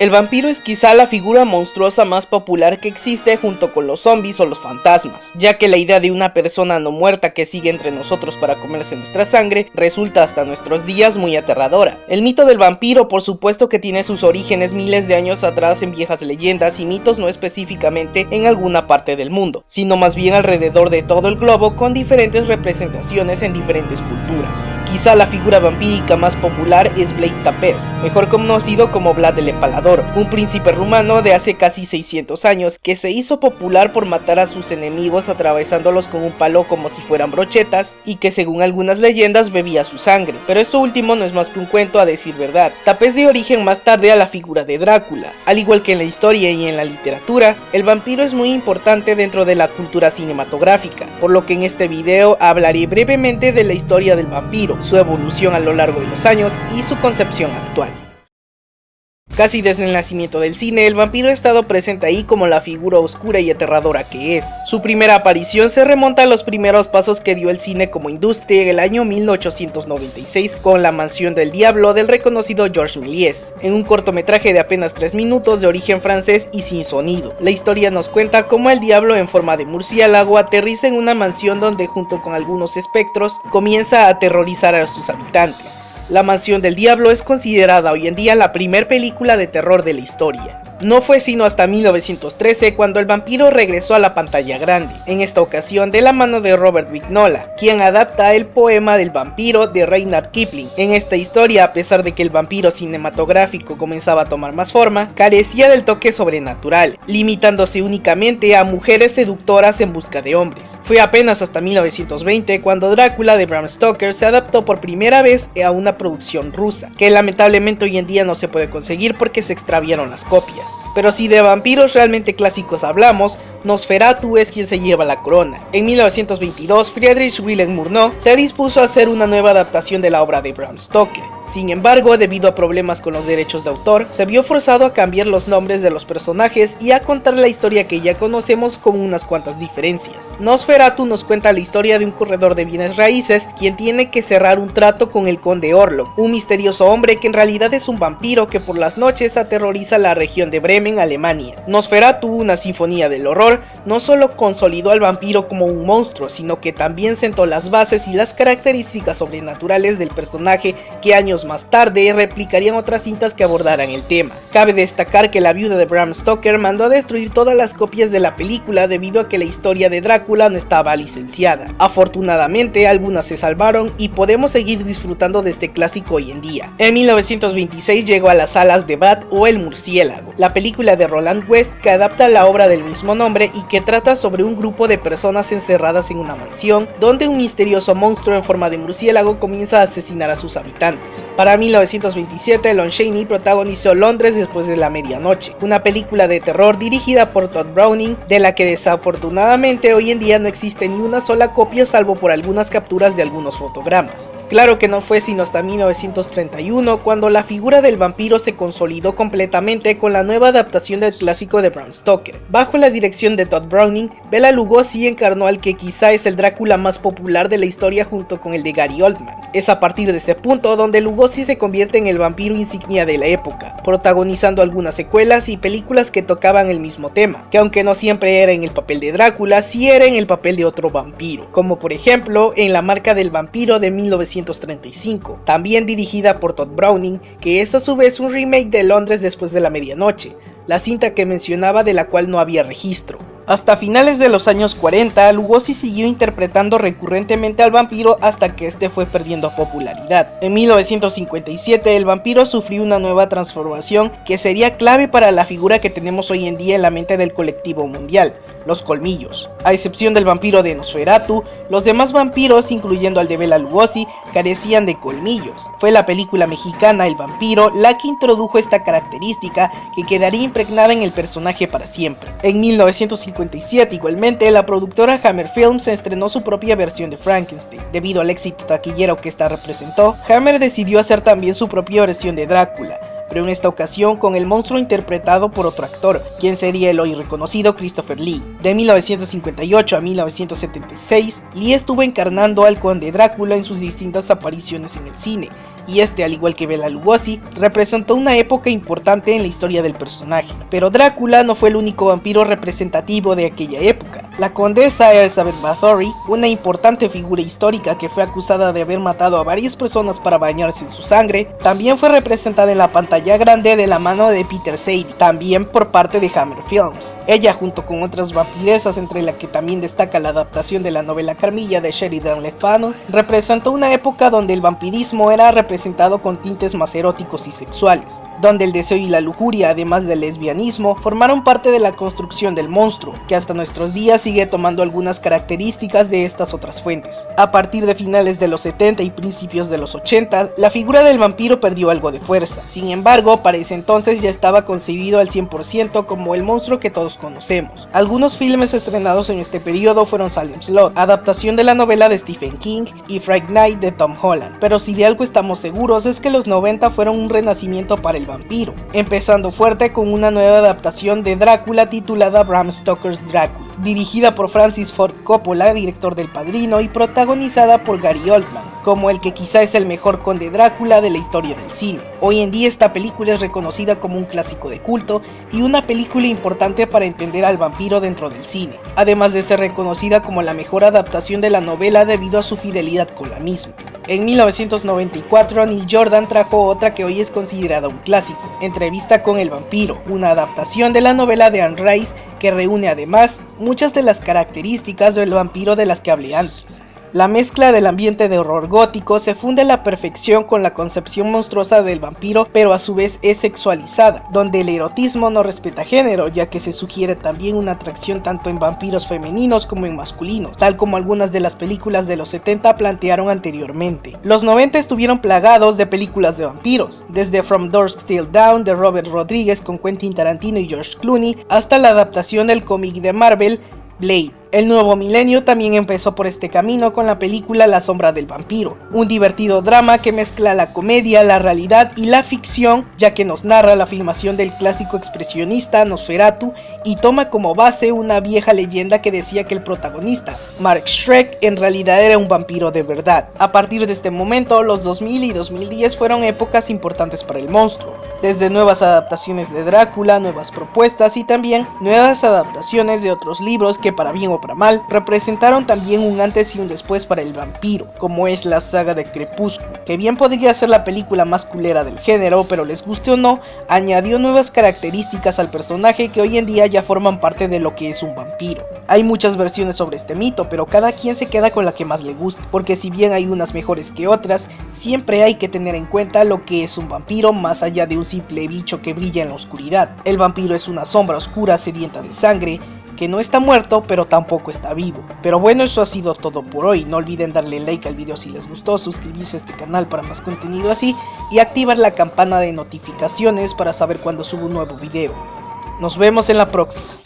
El vampiro es quizá la figura monstruosa más popular que existe junto con los zombies o los fantasmas, ya que la idea de una persona no muerta que sigue entre nosotros para comerse nuestra sangre resulta hasta nuestros días muy aterradora. El mito del vampiro por supuesto que tiene sus orígenes miles de años atrás en viejas leyendas y mitos, no específicamente en alguna parte del mundo, sino más bien alrededor de todo el globo, con diferentes representaciones en diferentes culturas. Quizá la figura vampírica más popular es Vlad Tepes, mejor conocido como Vlad el Empalador, un príncipe rumano de hace casi 600 años que se hizo popular por matar a sus enemigos atravesándolos con un palo como si fueran brochetas, y que según algunas leyendas bebía su sangre, pero esto último no es más que un cuento a decir verdad. Tepes dio origen más tarde a la figura de Drácula. Al igual que en la historia y en la literatura, el vampiro es muy importante dentro de la cultura cinematográfica, por lo que en este video hablaré brevemente de la historia del vampiro, su evolución a lo largo de los años y su concepción actual. Casi desde el nacimiento del cine, el vampiro ha estado presente ahí como la figura oscura y aterradora que es. Su primera aparición se remonta a los primeros pasos que dio el cine como industria en el año 1896 con La Mansión del Diablo del reconocido Georges Méliès, en un cortometraje de apenas 3 minutos de origen francés y sin sonido. La historia nos cuenta cómo el diablo en forma de murciélago aterriza en una mansión donde junto con algunos espectros comienza a aterrorizar a sus habitantes. La Mansión del Diablo es considerada hoy en día la primer película de terror de la historia. No fue sino hasta 1913 cuando el vampiro regresó a la pantalla grande, en esta ocasión de la mano de Robert Vignola, quien adapta el poema del vampiro de Rudyard Kipling. En esta historia, a pesar de que el vampiro cinematográfico comenzaba a tomar más forma, carecía del toque sobrenatural, limitándose únicamente a mujeres seductoras en busca de hombres. Fue apenas hasta 1920 cuando Drácula de Bram Stoker se adaptó por primera vez a una producción rusa, que lamentablemente hoy en día no se puede conseguir porque se extraviaron las copias. Pero si de vampiros realmente clásicos hablamos, Nosferatu es quien se lleva la corona. En 1922, Friedrich Wilhelm Murnau se dispuso a hacer una nueva adaptación de la obra de Bram Stoker. Sin embargo, debido a problemas con los derechos de autor, se vio forzado a cambiar los nombres de los personajes y a contar la historia que ya conocemos con unas cuantas diferencias. Nosferatu nos cuenta la historia de un corredor de bienes raíces quien tiene que cerrar un trato con el conde Orlok, un misterioso hombre que en realidad es un vampiro que por las noches aterroriza la región de Bremen, Alemania. Nosferatu, una sinfonía del horror, no solo consolidó al vampiro como un monstruo, sino que también sentó las bases y las características sobrenaturales del personaje que años más tarde replicarían otras cintas que abordaran el tema. Cabe destacar que la viuda de Bram Stoker mandó a destruir todas las copias de la película debido a que la historia de Drácula no estaba licenciada. Afortunadamente algunas se salvaron y podemos seguir disfrutando de este clásico hoy en día. En 1926 llegó a las salas de Bat o El Murciélago, la película de Roland West que adapta la obra del mismo nombre y que trata sobre un grupo de personas encerradas en una mansión donde un misterioso monstruo en forma de murciélago comienza a asesinar a sus habitantes. Para 1927, Lon Chaney protagonizó Londres después de la medianoche, una película de terror dirigida por Todd Browning, de la que desafortunadamente hoy en día no existe ni una sola copia salvo por algunas capturas de algunos fotogramas. Claro que no fue sino hasta 1931 cuando la figura del vampiro se consolidó completamente con la nueva adaptación del clásico de Bram Stoker. Bajo la dirección de Todd Browning, Bela Lugosi encarnó al que quizá es el Drácula más popular de la historia junto con el de Gary Oldman. Es a partir de este punto donde Lugosi se convierte en el vampiro insignia de la época, protagonizando algunas secuelas y películas que tocaban el mismo tema, que aunque no siempre era en el papel de Drácula, sí era en el papel de otro vampiro, como por ejemplo en La Marca del Vampiro de 1935, también dirigida por Todd Browning, que es a su vez un remake de Londres después de la medianoche, la cinta que mencionaba de la cual no había registro. Hasta finales de los años 40, Lugosi siguió interpretando recurrentemente al vampiro hasta que este fue perdiendo popularidad. En 1957, el vampiro sufrió una nueva transformación que sería clave para la figura que tenemos hoy en día en la mente del colectivo mundial: los colmillos. A excepción del vampiro de Nosferatu, los demás vampiros, incluyendo al de Bela Lugosi, carecían de colmillos. Fue la película mexicana El Vampiro la que introdujo esta característica que quedaría impregnada en el personaje para siempre. En 1957 igualmente, la productora Hammer Films estrenó su propia versión de Frankenstein. Debido al éxito taquillero que esta representó, Hammer decidió hacer también su propia versión de Drácula, pero en esta ocasión con el monstruo interpretado por otro actor, quien sería el hoy reconocido Christopher Lee. De 1958 a 1976, Lee estuvo encarnando al conde Drácula en sus distintas apariciones en el cine, y este, al igual que Bela Lugosi, representó una época importante en la historia del personaje. Pero Drácula no fue el único vampiro representativo de aquella época. La condesa Elizabeth Bathory, una importante figura histórica que fue acusada de haber matado a varias personas para bañarse en su sangre, también fue representada en la pantalla grande de la mano de Peter Sadie, también por parte de Hammer Films. Ella, junto con otras vampiresas, entre la que también destaca la adaptación de la novela Carmilla de Sheridan Le Fanu, representó una época donde el vampirismo era representado con tintes más eróticos y sexuales, donde el deseo y la lujuria, además del lesbianismo, formaron parte de la construcción del monstruo, que hasta nuestros días sigue tomando algunas características de estas otras fuentes. A partir de finales de los 70 y principios de los 80, la figura del vampiro perdió algo de fuerza. Sin embargo, para ese entonces ya estaba concebido al 100% como el monstruo que todos conocemos. Algunos filmes estrenados en este periodo fueron Salem's Lot, adaptación de la novela de Stephen King, y Fright Night de Tom Holland. Pero si de algo estamos seguros es que los 90 fueron un renacimiento para el vampiro, empezando fuerte con una nueva adaptación de Drácula titulada Bram Stoker's Drácula, dirigida por Francis Ford Coppola, director del Padrino, y protagonizada por Gary Oldman, como el que quizá es el mejor conde Drácula de la historia del cine. Hoy en día esta película es reconocida como un clásico de culto y una película importante para entender al vampiro dentro del cine, además de ser reconocida como la mejor adaptación de la novela debido a su fidelidad con la misma. En 1994, Neil Jordan trajo otra que hoy es considerada un clásico, Entrevista con el vampiro, una adaptación de la novela de Anne Rice que reúne además muchas de las características del vampiro de las que hablé antes. La mezcla del ambiente de horror gótico se funde a la perfección con la concepción monstruosa del vampiro, pero a su vez es sexualizada, donde el erotismo no respeta género, ya que se sugiere también una atracción tanto en vampiros femeninos como en masculinos, tal como algunas de las películas de los 70 plantearon anteriormente. Los 90 estuvieron plagados de películas de vampiros, desde From Dusk Till Dawn de Robert Rodriguez con Quentin Tarantino y George Clooney, hasta la adaptación del cómic de Marvel, Blade. El nuevo milenio también empezó por este camino con la película La sombra del vampiro, un divertido drama que mezcla la comedia, la realidad y la ficción, ya que nos narra la filmación del clásico expresionista Nosferatu y toma como base una vieja leyenda que decía que el protagonista, Mark Schreck, en realidad era un vampiro de verdad. A partir de este momento, los 2000 y 2010 fueron épocas importantes para el monstruo, desde nuevas adaptaciones de Drácula, nuevas propuestas y también nuevas adaptaciones de otros libros que, para bien o para mal, representaron también un antes y un después para el vampiro, como es la saga de Crepúsculo, que bien podría ser la película más culera del género, pero les guste o no, añadió nuevas características al personaje que hoy en día ya forman parte de lo que es un vampiro. Hay muchas versiones sobre este mito, pero cada quien se queda con la que más le gusta, porque si bien hay unas mejores que otras, siempre hay que tener en cuenta lo que es un vampiro más allá de un simple bicho que brilla en la oscuridad. El vampiro es una sombra oscura sedienta de sangre, que no está muerto pero tampoco está vivo. Pero bueno, eso ha sido todo por hoy. No olviden darle like al video si les gustó, suscribirse a este canal para más contenido así y activar la campana de notificaciones para saber cuando subo un nuevo video. Nos vemos en la próxima.